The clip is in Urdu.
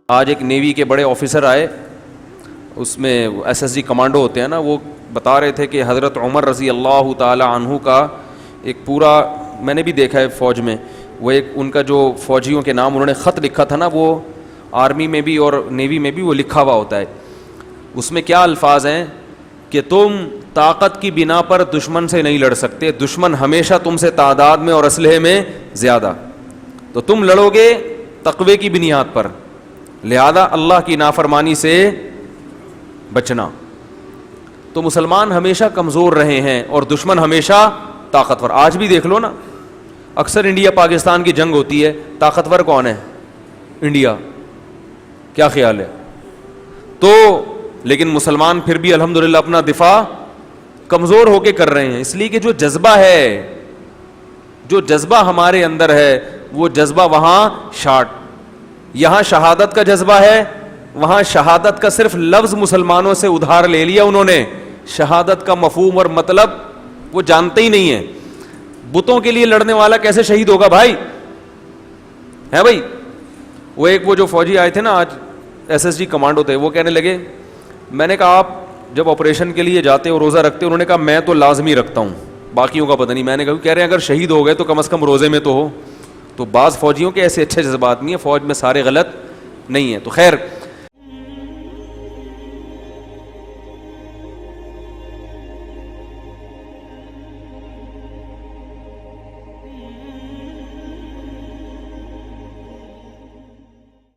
آج ایک نیوی کے بڑے آفیسر آئے, اس میں SSG کمانڈو ہوتے ہیں نا, وہ بتا رہے تھے کہ حضرت عمر رضی اللہ تعالی عنہ کا ایک پورا, میں نے بھی دیکھا ہے فوج میں, وہ ایک ان کا جو فوجیوں کے نام انہوں نے خط لکھا تھا نا, وہ آرمی میں بھی اور نیوی میں بھی وہ لکھا ہوا ہوتا ہے. اس میں کیا الفاظ ہیں کہ تم طاقت کی بنا پر دشمن سے نہیں لڑ سکتے, دشمن ہمیشہ تم سے تعداد میں اور اسلحے میں زیادہ, تو تم لڑو گے تقوی کی بنیاد پر, لہذا اللہ کی نافرمانی سے بچنا. تو مسلمان ہمیشہ کمزور رہے ہیں اور دشمن ہمیشہ طاقتور. آج بھی دیکھ لو نا, اکثر انڈیا پاکستان کی جنگ ہوتی ہے, طاقتور کون ہے؟ انڈیا. کیا خیال ہے؟ تو لیکن مسلمان پھر بھی الحمدللہ اپنا دفاع کمزور ہو کے کر رہے ہیں, اس لیے کہ جو جذبہ ہے, جو جذبہ ہمارے اندر ہے, وہ جذبہ وہاں شاٹ, یہاں شہادت کا جذبہ ہے, وہاں شہادت کا صرف لفظ مسلمانوں سے ادھار لے لیا انہوں نے, شہادت کا مفہوم اور مطلب وہ جانتے ہی نہیں ہیں. بتوں کے لیے لڑنے والا کیسے شہید ہوگا بھائی؟ ہے بھائی. وہ جو فوجی آئے تھے نا آج, SSG کمانڈو تھے, وہ کہنے لگے, میں نے کہا آپ جب آپریشن کے لیے جاتے ہو روزہ رکھتے ہو؟ انہوں نے کہا میں تو لازمی رکھتا ہوں, باقیوں کا پتہ نہیں. میں نے کہا, کہہ رہے ہیں اگر شہید ہو گئے تو کم از کم روزے میں تو ہو. تو بعض فوجیوں کے ایسے اچھے جذبات نہیں ہیں, فوج میں سارے غلط نہیں ہیں. تو خیر